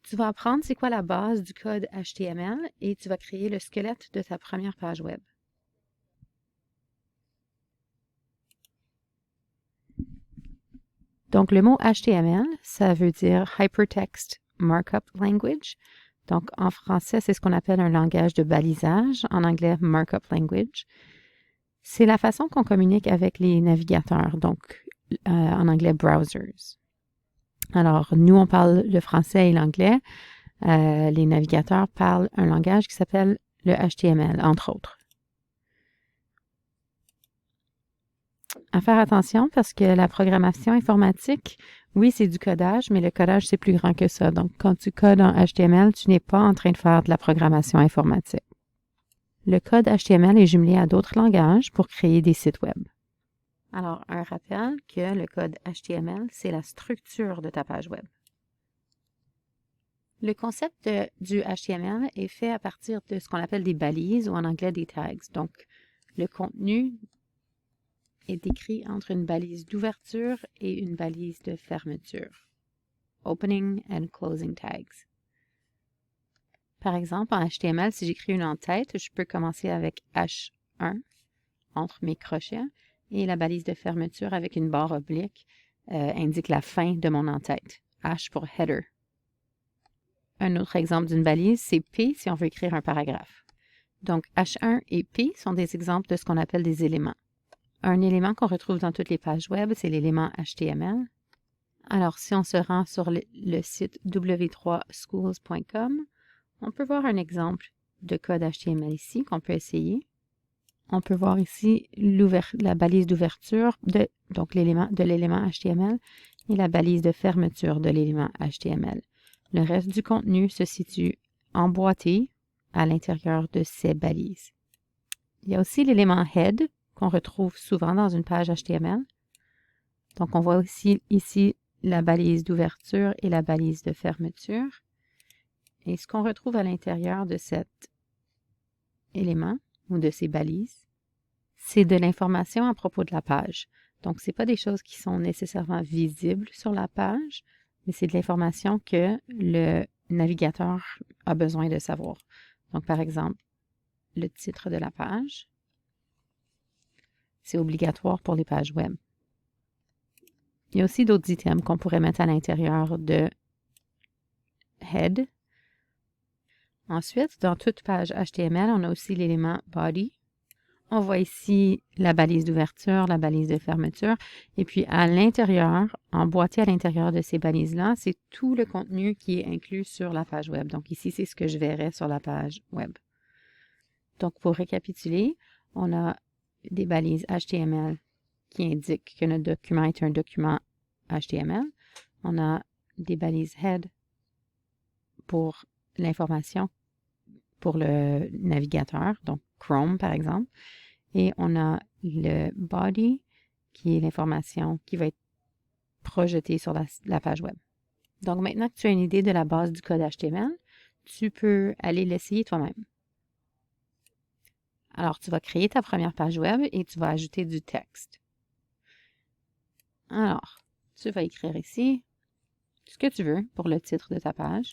Tu vas apprendre c'est quoi la base du code HTML et tu vas créer le squelette de ta première page web. Donc, le mot HTML, ça veut dire Hypertext Markup Language. Donc, en français, c'est ce qu'on appelle un langage de balisage, en anglais Markup Language. C'est la façon qu'on communique avec les navigateurs, donc en anglais browsers. Alors, nous, on parle le français et l'anglais. Les navigateurs parlent un langage qui s'appelle le HTML, entre autres. À faire attention parce que la programmation informatique, oui, c'est du codage, mais le codage, c'est plus grand que ça. Donc, quand tu codes en HTML, tu n'es pas en train de faire de la programmation informatique. Le code HTML est jumelé à d'autres langages pour créer des sites web. Alors, un rappel que le code HTML, c'est la structure de ta page web. Le concept du HTML est fait à partir de ce qu'on appelle des balises ou en anglais des tags. Donc, le contenu est décrit entre une balise d'ouverture et une balise de fermeture. Opening and closing tags. Par exemple, en HTML, si j'écris une en-tête, je peux commencer avec H1 entre mes crochets et la balise de fermeture avec une barre oblique indique la fin de mon en-tête. H pour header. Un autre exemple d'une balise, c'est P si on veut écrire un paragraphe. Donc, H1 et P sont des exemples de ce qu'on appelle des éléments. Un élément qu'on retrouve dans toutes les pages web, c'est l'élément HTML. Alors, si on se rend sur le site w3schools.com, on peut voir un exemple de code HTML ici qu'on peut essayer. On peut voir ici la balise d'ouverture donc de l'élément HTML et la balise de fermeture de l'élément HTML. Le reste du contenu se situe emboîté à l'intérieur de ces balises. Il y a aussi l'élément head qu'on retrouve souvent dans une page HTML. Donc, on voit aussi ici la balise d'ouverture et la balise de fermeture. Et ce qu'on retrouve à l'intérieur de cet élément ou de ces balises, c'est de l'information à propos de la page. Donc, ce n'est pas des choses qui sont nécessairement visibles sur la page, mais c'est de l'information que le navigateur a besoin de savoir. Donc, par exemple, le titre de la page, c'est obligatoire pour les pages web. Il y a aussi d'autres items qu'on pourrait mettre à l'intérieur de head. Ensuite, dans toute page HTML, on a aussi l'élément body. On voit ici la balise d'ouverture, la balise de fermeture. Et puis, à l'intérieur, emboîté à l'intérieur de ces balises-là, c'est tout le contenu qui est inclus sur la page web. Donc, ici, c'est ce que je verrai sur la page web. Donc, pour récapituler, on a des balises HTML qui indiquent que notre document est un document HTML. On a des balises head pour l'information pour le navigateur, donc Chrome par exemple. Et on a le body qui est l'information qui va être projetée sur la page web. Donc maintenant que tu as une idée de la base du code HTML, tu peux aller l'essayer toi-même. Alors, tu vas créer ta première page web et tu vas ajouter du texte. Alors, tu vas écrire ici ce que tu veux pour le titre de ta page.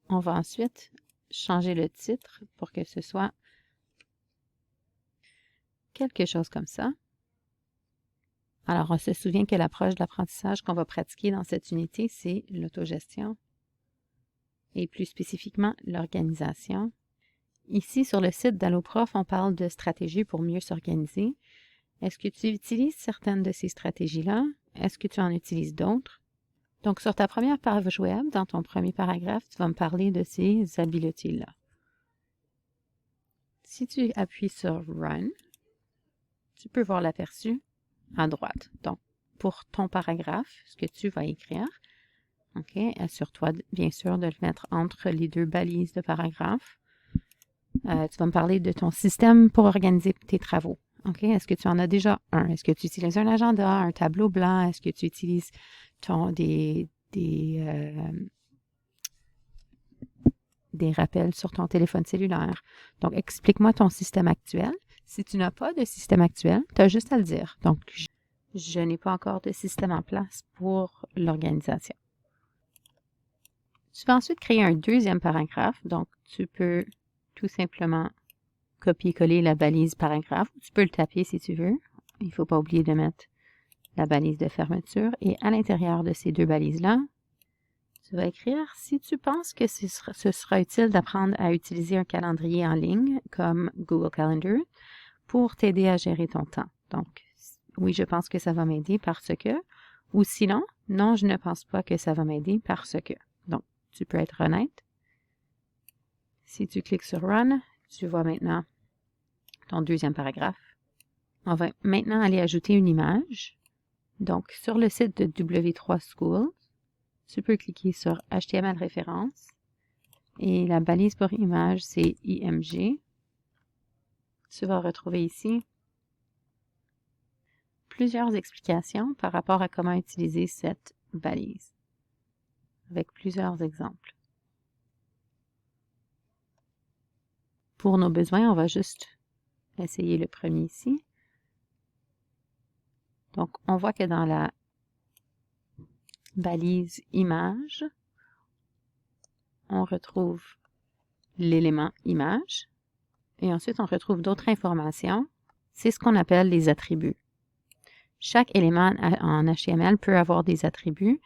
On va ensuite changer le titre pour que ce soit quelque chose comme ça. Alors, on se souvient que l'approche de l'apprentissage qu'on va pratiquer dans cette unité, c'est l'autogestion et plus spécifiquement l'organisation. Ici, sur le site d'AlloProf, on parle de stratégies pour mieux s'organiser. Est-ce que tu utilises certaines de ces stratégies-là? Est-ce que tu en utilises d'autres? Donc, sur ta première page web, dans ton premier paragraphe, tu vas me parler de ces habiletés-là. Si tu appuies sur Run, tu peux voir l'aperçu à droite. Donc, pour ton paragraphe, ce que tu vas écrire, OK, assure-toi bien sûr de le mettre entre les deux balises de paragraphe. Tu vas me parler de ton système pour organiser tes travaux. OK, est-ce que tu en as déjà un? Est-ce que tu utilises un agenda, un tableau blanc? Est-ce que tu utilises des rappels sur ton téléphone cellulaire? Donc, explique-moi ton système actuel. Si tu n'as pas de système actuel, tu as juste à le dire. Donc, je n'ai pas encore de système en place pour l'organisation. Tu vas ensuite créer un deuxième paragraphe. Donc, tu peux tout simplement copier-coller la balise paragraphe. Tu peux le taper si tu veux. Il ne faut pas oublier de mettre la balise de fermeture. Et à l'intérieur de ces deux balises-là, tu vas écrire si tu penses que ce sera utile d'apprendre à utiliser un calendrier en ligne comme Google Calendar pour t'aider à gérer ton temps. Donc, oui, je pense que ça va m'aider parce que, ou sinon, non, je ne pense pas que ça va m'aider parce que. Donc, tu peux être honnête. Si tu cliques sur Run, tu vois maintenant ton deuxième paragraphe. On va maintenant aller ajouter une image. Donc, sur le site de W3 Schools, tu peux cliquer sur HTML référence et la balise pour image, c'est IMG. Tu vas retrouver ici plusieurs explications par rapport à comment utiliser cette balise, avec plusieurs exemples. Pour nos besoins, on va juste essayer le premier ici. Donc, on voit que dans la balise image, on retrouve l'élément image et ensuite on retrouve d'autres informations. C'est ce qu'on appelle les attributs. Chaque élément en HTML peut avoir des attributs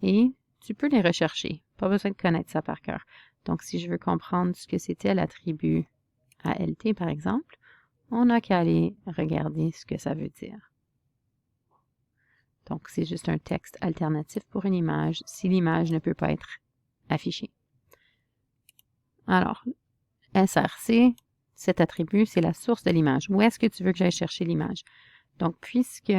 et tu peux les rechercher. Pas besoin de connaître ça par cœur. Donc, si je veux comprendre ce que c'était l'attribut ALT, par exemple, on n'a qu'à aller regarder ce que ça veut dire. Donc, c'est juste un texte alternatif pour une image si l'image ne peut pas être affichée. Alors, SRC, cet attribut, c'est la source de l'image. Où est-ce que tu veux que j'aille chercher l'image? Donc, puisque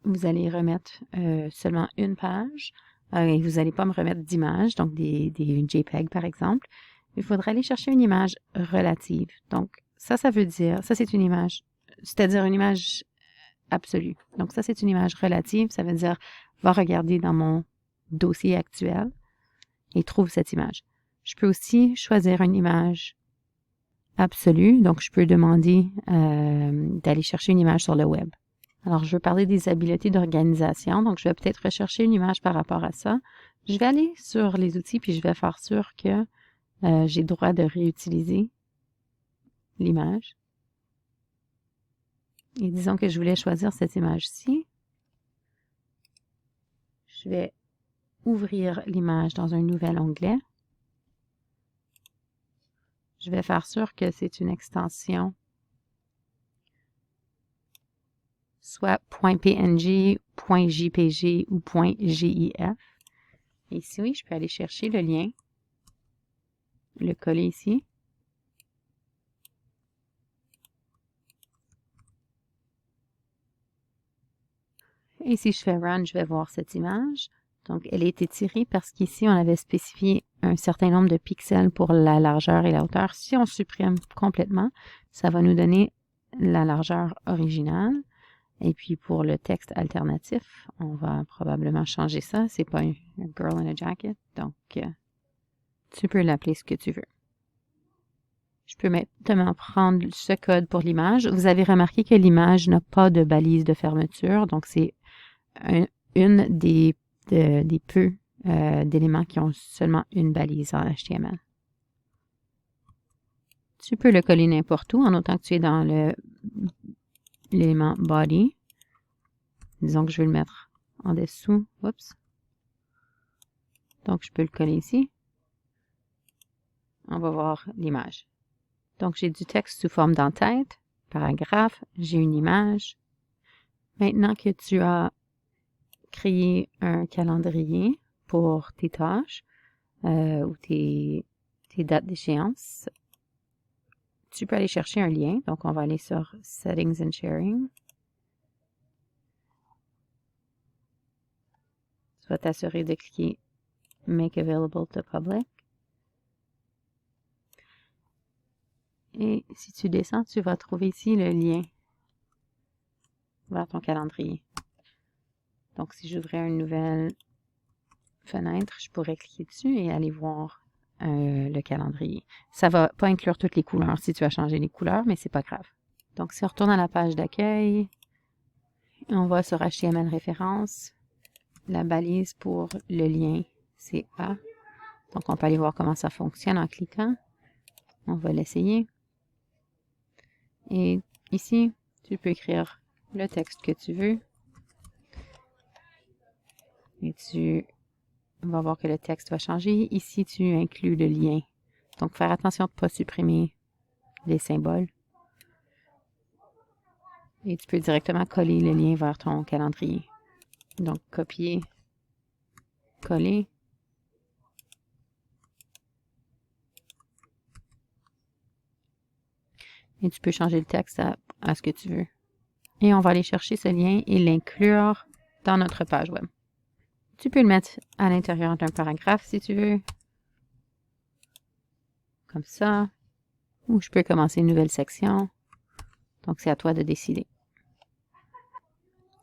vous allez remettre seulement une page, et vous n'allez pas me remettre d'images, donc des JPEG par exemple, il faudra aller chercher une image relative. Donc, ça veut dire, ça c'est une image, c'est-à-dire une image absolue. Donc, ça c'est une image relative, ça veut dire, va regarder dans mon dossier actuel et trouve cette image. Je peux aussi choisir une image absolue, donc je peux demander d'aller chercher une image sur le web. Alors, je veux parler des habiletés d'organisation, donc je vais peut-être rechercher une image par rapport à ça. Je vais aller sur les outils, puis je vais faire sûr que j'ai le droit de réutiliser l'image. Et disons que je voulais choisir cette image-ci. Je vais ouvrir l'image dans un nouvel onglet. Je vais faire sûr que c'est une extension soit .png, .jpg ou .gif. Et ici, oui, je peux aller chercher le lien, le coller ici. Et si je fais Run, je vais voir cette image. Donc, elle a été tirée parce qu'ici, on avait spécifié un certain nombre de pixels pour la largeur et la hauteur. Si on supprime complètement, ça va nous donner la largeur originale. Et puis, pour le texte alternatif, on va probablement changer ça. C'est pas un girl in a jacket. Donc, tu peux l'appeler ce que tu veux. Je peux maintenant prendre ce code pour l'image. Vous avez remarqué que l'image n'a pas de balise de fermeture. Donc, c'est une des peu d'éléments qui ont seulement une balise en HTML. Tu peux le coller n'importe où en autant que tu es dans l'élément body. Disons que je veux le mettre en dessous. Oups. Donc, je peux le coller ici. On va voir l'image. Donc, j'ai du texte sous forme d'entête, paragraphe, j'ai une image. Maintenant que tu as créé un calendrier pour tes tâches ou tes dates d'échéance, tu peux aller chercher un lien. Donc, on va aller sur Settings and Sharing. Tu vas t'assurer de cliquer Make Available to Public. Et si tu descends, tu vas trouver ici le lien vers ton calendrier. Donc, si j'ouvrais une nouvelle fenêtre, je pourrais cliquer dessus et aller voir le calendrier. Ça ne va pas inclure toutes les couleurs si tu as changé les couleurs, mais c'est pas grave. Donc, si on retourne à la page d'accueil, On va sur HTML référence. La balise pour le lien, c'est A. Donc, on peut aller voir comment ça fonctionne en cliquant. On va l'essayer. Et ici, tu peux écrire le texte que tu veux. Et tu vas voir que le texte va changer. Ici, tu inclus le lien. Donc, faire attention de ne pas supprimer les symboles. Et tu peux directement coller le lien vers ton calendrier. Donc, copier, coller. Et tu peux changer le texte à ce que tu veux. Et on va aller chercher ce lien et l'inclure dans notre page web. Tu peux le mettre à l'intérieur d'un paragraphe si tu veux. Comme ça. Ou je peux commencer une nouvelle section. Donc, c'est à toi de décider.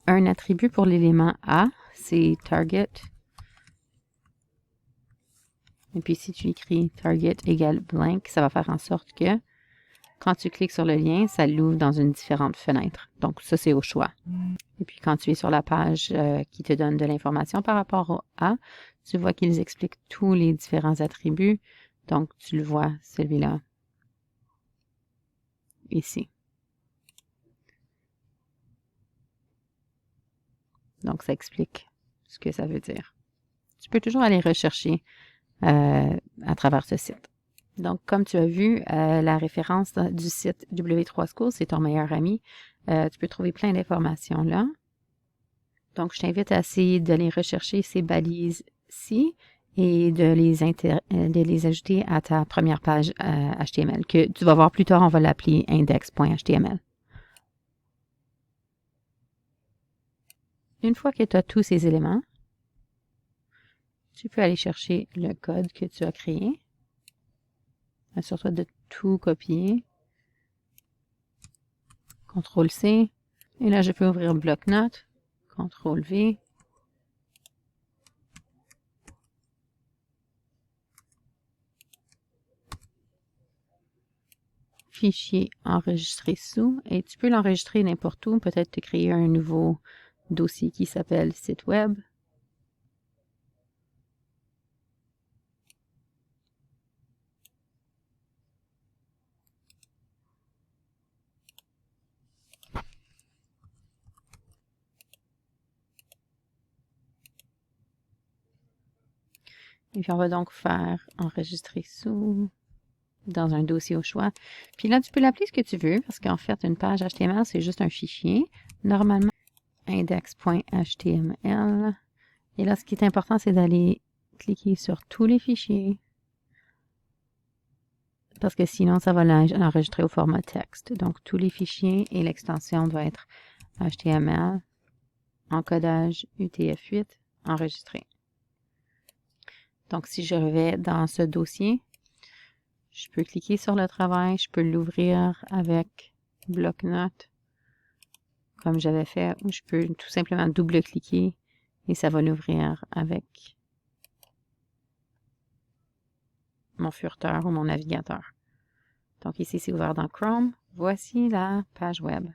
Un attribut pour l'élément A, c'est target. Et puis, si tu écris target égale blank, ça va faire en sorte que quand tu cliques sur le lien, ça l'ouvre dans une différente fenêtre. Donc, ça, c'est au choix. Et puis, quand tu es sur la page qui te donne de l'information par rapport au A, tu vois qu'ils expliquent tous les différents attributs. Donc, tu le vois, celui-là, ici. Donc, ça explique ce que ça veut dire. Tu peux toujours aller rechercher à travers ce site. Donc, comme tu as vu, la référence du site W3Schools, c'est ton meilleur ami. Tu peux trouver plein d'informations là. Donc, je t'invite à essayer d'aller rechercher ces balises-ci et de les ajouter à ta première page HTML, que tu vas voir plus tard, on va l'appeler index.html. Une fois que tu as tous ces éléments, tu peux aller chercher le code que tu as créé. Assure-toi de tout copier. CTRL-C. Et là, je peux ouvrir bloc-notes. CTRL-V. Fichier enregistré sous. Et tu peux l'enregistrer n'importe où. Peut-être te créer un nouveau dossier qui s'appelle site web. Et puis, on va donc faire enregistrer sous dans un dossier au choix. Puis là, tu peux l'appeler ce que tu veux parce qu'en fait, une page HTML, c'est juste un fichier. Normalement, index.html. Et là, ce qui est important, c'est d'aller cliquer sur tous les fichiers parce que sinon, ça va l'enregistrer au format texte. Donc, tous les fichiers et l'extension doit être HTML, encodage UTF-8, enregistré. Donc, si je vais dans ce dossier, je peux cliquer sur le travail, je peux l'ouvrir avec bloc-notes, comme j'avais fait, ou je peux tout simplement double-cliquer et ça va l'ouvrir avec mon furteur ou mon navigateur. Donc ici, c'est ouvert dans Chrome. Voici la page web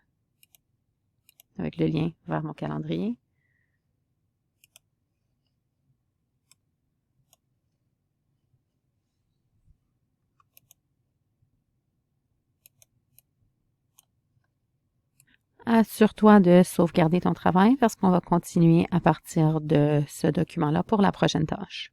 avec le lien vers mon calendrier. Assure-toi de sauvegarder ton travail parce qu'on va continuer à partir de ce document-là pour la prochaine tâche.